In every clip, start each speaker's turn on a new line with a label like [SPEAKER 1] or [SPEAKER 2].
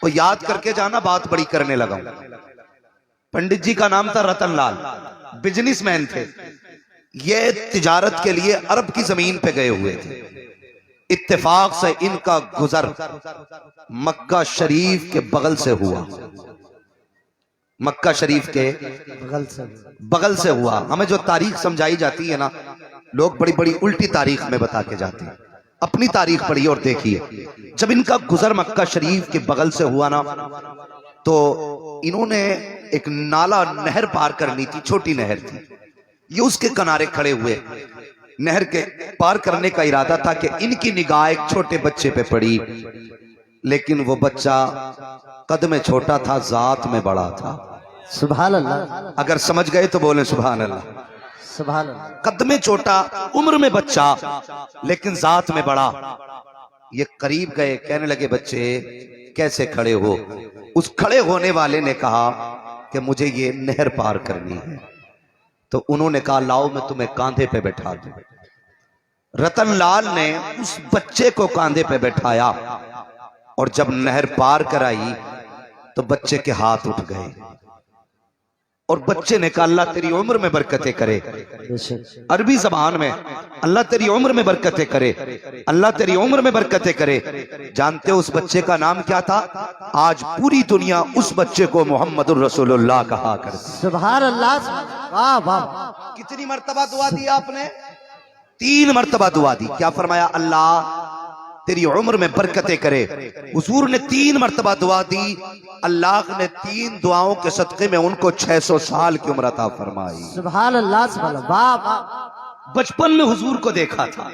[SPEAKER 1] وہ یاد کر کے جانا، بات بڑی کرنے لگا ہوں۔ پنڈت جی کا نام تھا رتن لال، بزنس مین تھے، یہ تجارت کے لیے عرب کی زمین پہ گئے ہوئے تھے۔ اتفاق سے ان کا گزر مکہ شریف کے بغل سے ہوا، مکہ شریف کے بغل سے ہوا۔ ہمیں جو تاریخ سمجھائی جاتی ہے نا، لوگ بڑی بڑی الٹی تاریخ میں بتا کے جاتے ہیں، اپنی تاریخ پڑھیے اور دیکھیے۔ جب ان کا گزر مکہ شریف کے بغل سے ہوا نا، تو انہوں نے ایک نالا نہر پار کرنی تھی، چھوٹی نہر تھی، یہ اس کے کنارے کھڑے ہوئے، نہر کے پار کرنے کا ارادہ تھا کہ ان کی نگاہ ایک چھوٹے بچے پہ پڑی، لیکن وہ بچہ قد میں چھوٹا تھا، ذات میں بڑا تھا۔
[SPEAKER 2] سبحان اللہ،
[SPEAKER 1] اگر سمجھ گئے تو بولیں سبحان اللہ۔
[SPEAKER 2] سبحان اللہ۔
[SPEAKER 1] قد میں چھوٹا، عمر میں بچہ، لیکن ذات میں بڑا۔ یہ قریب گئے، کہنے لگے بچے کیسے کھڑے ہو؟ اس کھڑے ہونے والے نے کہا کہ مجھے یہ نہر پار کرنی ہے۔ تو انہوں نے کہا لاؤ میں تمہیں کاندھے پہ بٹھا دوں۔ رتن لال نے اس بچے کو کاندھے پہ بٹھایا، اور جب نہر پار کرائی تو بچے کے ہاتھ اٹھ گئے، اور بچے نے کہا اللہ تیری عمر میں برکتیں کرے، عربی زبان میں اللہ تیری عمر میں برکتیں کرے، اللہ تیری عمر میں برکتیں کرے۔ جانتے ہو اس بچے کا نام کیا تھا؟ آج پوری دنیا اس بچے کو محمد الرسول اللہ کہا کرتی۔
[SPEAKER 2] سبحان اللہ، واہ واہ۔
[SPEAKER 1] کتنی مرتبہ دعا دی آپ نے؟ 3 مرتبہ دعا دی۔ کیا فرمایا؟ اللہ تیری عمر میں برکتیں کرے۔ حضور نے 3 مرتبہ دعا دی، اللہ نے 3 دعاؤں کے صدقے میں ان کو 600 سال کی عمر عطا فرمائی۔
[SPEAKER 2] سبحان اللہ، سبحان اللہ، واہ واہ۔
[SPEAKER 1] بچپن میں حضور کو دیکھا تھا،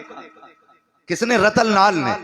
[SPEAKER 1] کس نے؟ رتن لال نے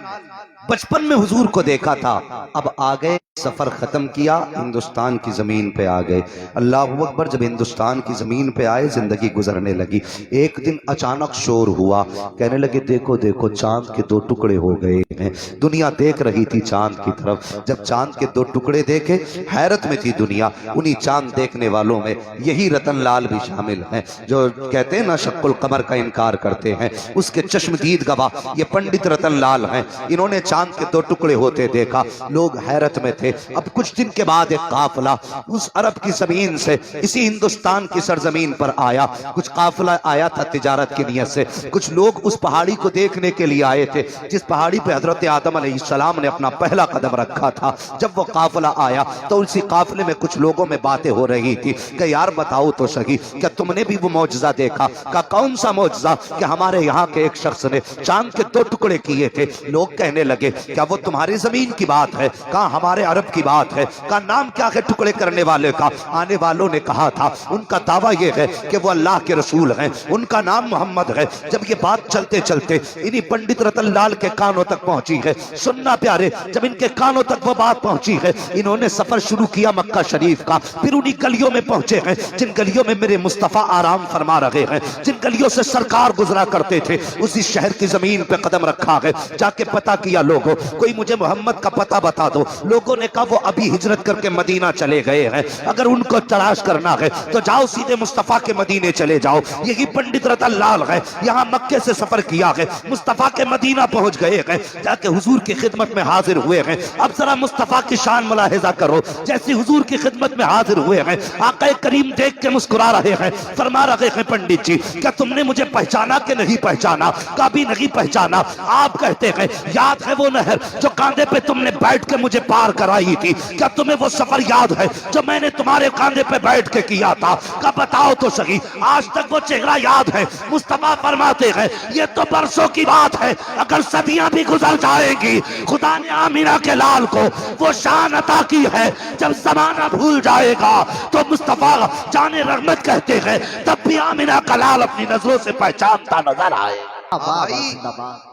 [SPEAKER 1] بچپن میں حضور کو دیکھا تھا۔ اب آگئے، سفر ختم کیا، ہندوستان کی زمین پہ آگئے۔ اللہ اکبر۔ جب ہندوستان کی زمین پہ آئے، زندگی گزرنے لگی۔ ایک دن اچانک شور ہوا، کہنے لگے دیکھو دیکھو چاند کے 2 ٹکڑے ہو گئے ہیں۔ دنیا دیکھ رہی تھی چاند کی طرف۔ جب چاند کے 2 ٹکڑے دیکھے، حیرت میں تھی دنیا۔ انہی چاند دیکھنے والوں میں یہی رتن لال بھی شامل ہیں، جو کہتے ہیں نا شق القمر کا انکار کرتے ہیں، اس کے چشمدید گواہ یہ پنڈت رتن لال ہیں۔ انہوں نے چاند کے 2 ٹکڑے ہوتے دیکھا، لوگ حیرت میں تھے۔ اب کچھ دن کے بعد ایک قافلہ اس عرب کی زمین سے اسی ہندوستان کی سرزمین پر آیا۔ کچھ قافلہ آیا تھا تجارت کی نیت سے، کچھ لوگ اس پہاڑی کو دیکھنے کے لیے آئے تھے جس پہاڑی پہ حضرت آدم علیہ السلام نے اپنا پہلا قدم رکھا تھا۔ جب وہ قافلہ آیا تو اسی قافلے میں کچھ لوگوں میں باتیں ہو رہی تھی کہ یار بتاؤ تو صحیح، کیا تم نے بھی وہ معجزہ دیکھا؟ کہا کون سا معجزہ؟ کہ ہمارے یہاں کے ایک شخص نے چاند کے 2 ٹکڑے کیے تھے۔ لوگ کہنے لگے کیا وہ تمہاری زمین کی بات ہے؟ کہا ہمارے عرب کی بات ہے۔ کہا نام کیا ہے ٹکڑے کرنے والے کا؟ آنے والوں نے کہا تھا ان کا دعویٰ یہ ہے کہ وہ اللہ کے رسول ہیں، ان کا نام محمد ہے۔ جب یہ بات چلتے چلتے انہی پنڈت رتن لال کے کانوں تک پہنچی ہے۔ سننا پیارے، جب ان کے کانوں تک وہ بات پہنچی ہے، انہوں نے سفر شروع کیا مکہ شریف کا۔ پھر انہی گلیوں میں پہنچے ہیں جن گلیوں میں میرے مصطفیٰ آرام فرما رہے ہیں، جن گلیوں سے سرکار گزرا کرتے تھے، اسی شہر کی زمین پہ قدم رکھا ہے۔ جا کے پتہ کیا لوگوں، کوئی مجھے محمد کا پتہ بتا دو۔ لوگوں نے کہا وہ ابھی ہجرت کر کے مدینہ چلے گئے ہیں، اگر ان کو تلاش کرنا ہے تو جاؤ سیدھے مصطفیٰ کے مدینے چلے جاؤ۔ یہی پنڈت رتن لال ہے، یہاں مکے سے سفر کیا ہے، مصطفیٰ کے مدینہ پہنچ گئے ہیں، جا کے حضور کی خدمت میں حاضر ہوئے ہیں۔ اب ذرا مصطفیٰ کی شان ملاحظہ کرو، جیسے حضور کی خدمت میں حاضر ہوئے ہیں، آقا کریم دیکھ کے مسکرا رہے ہیں، فرما رہے ہیں پنڈت جی کیا تم نے مجھے پہچانا کہ نہیں پہچانا؟ کبھی نہیں پہچانا۔ آپ کہتے ہیں یاد ہے وہ نہر جو کاندھے پہ تم نے بیٹھ کے مجھے پار کرائی تھی؟ کیا تمہیں وہ سفر یاد ہے جو میں نے تمہارے کاندھے پہ بیٹھ کے کیا تھا؟ کیا بتاؤ تو صحیح، آج تک وہ چہرہ یاد ہے؟ مصطفیٰ فرماتے ہیں یہ تو برسوں کی بات ہے، اگر صدیاں بھی گزر جائیں گی، خدا نے آمینہ کے لال کو وہ شان عطا کی ہے، جب زمانہ بھول جائے گا تو مصطفیٰ جان رحمت کہتے ہیں تب بھی آمینہ کا لال اپنی نظروں سے پہچانتا نظر آئے۔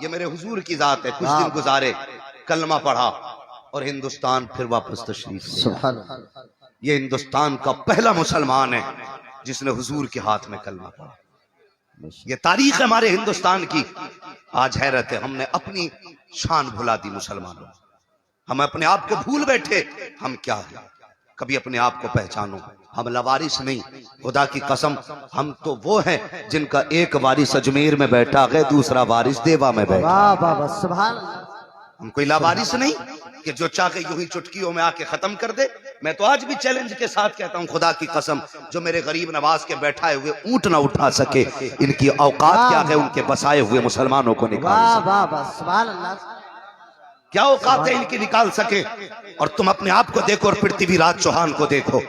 [SPEAKER 1] یہ میرے حضور کی ذات ہے۔ کچھ دن گزارے، کلمہ پڑھا اور ہندوستان پھر واپس تشریف لیا۔ یہ ہندوستان کا پہلا مسلمان ہے جس نے حضور کے ہاتھ میں کلمہ پڑھا۔ یہ تاریخ ہے ہمارے ہندوستان کی۔ آج حیرت ہے ہم نے اپنی شان بھلا دی مسلمانوں، ہم اپنے آپ کو بھول بیٹھے ہم کیا ہیں۔ کبھی اپنے آپ کو پہچانو، ہم لوارث نہیں، خدا کی قسم ہم تو وہ ہیں جن کا ایک وارث اجمیر میں بیٹھا ہے، دوسرا وارث دیوا میں بیٹھا۔
[SPEAKER 2] سبحان اللہ۔
[SPEAKER 1] ہم کوئی لاوارث نہیں، کہ جو چاہے یوں ہی چٹکیوں میں آ کے ختم کر دے. میں تو آج بھی چیلنج کے ساتھ کہتا ہوں خدا کی قسم جو میرے غریب نواز کے بیٹھائے ہوئے اونٹ نہ اٹھا سکے ان کی اوقات کیا ہے ان کے بسائے ہوئے مسلمانوں کو نکال
[SPEAKER 2] واہ
[SPEAKER 1] سکے.
[SPEAKER 2] واہ واہ سبحان اللہ
[SPEAKER 1] کیا اوقات ہے ان کی نکال سکے. اور تم اپنے آپ کو دیکھو اور پھر پرتھوی راج چوہان کو دیکھو.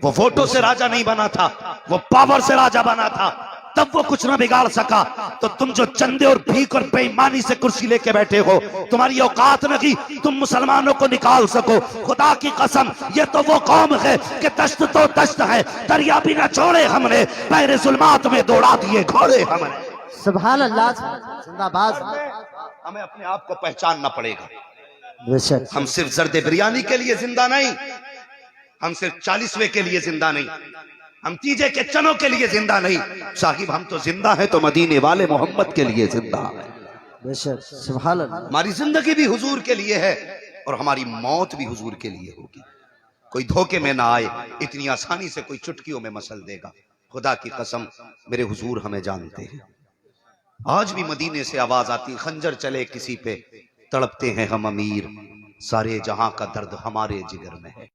[SPEAKER 1] وہ ووٹوں سے راجہ نہیں بنا تھا, وہ پاور سے راجہ بنا تھا, تب وہ کچھ نہ بگاڑ سکا. تو تم جو چندے اور بھیک اور بے ایمانی سے کرسی لے کے بیٹھے ہو, تمہاری اوقات نہیں تم مسلمانوں کو نکال سکو. خدا کی قسم یہ تو وہ قوم ہے کہ دشت تو دشت ہے, دریا بھی نہ چھوڑے ہم نے, پہرے ظلمات میں دوڑا دیے گھوڑے ہم نے.
[SPEAKER 2] سبحان اللہ زندہ باد.
[SPEAKER 1] ہمیں اپنے آپ کو پہچاننا پڑے گا.
[SPEAKER 2] بے شک
[SPEAKER 1] ہم صرف زرد بریانی کے لیے زندہ نہیں, ہم صرف 40ویں کے لیے زندہ نہیں, ہم تیجے کے چنوں کے لیے زندہ نہیں. صاحب ہم تو زندہ ہیں تو مدینے والے محمد کے لیے زندہ ہیں.
[SPEAKER 2] بے شک سبحان اللہ.
[SPEAKER 1] ہماری زندگی بھی حضور کے لیے ہے اور ہماری موت بھی حضور کے لیے ہوگی. کوئی دھوکے میں نہ آئے, اتنی آسانی سے کوئی چٹکیوں میں مسل دے گا. خدا کی قسم میرے حضور ہمیں جانتے ہیں. آج بھی مدینے سے آواز آتی خنجر چلے کسی پہ, تڑپتے ہیں ہم امیر, سارے جہاں کا درد ہمارے جگر میں ہے.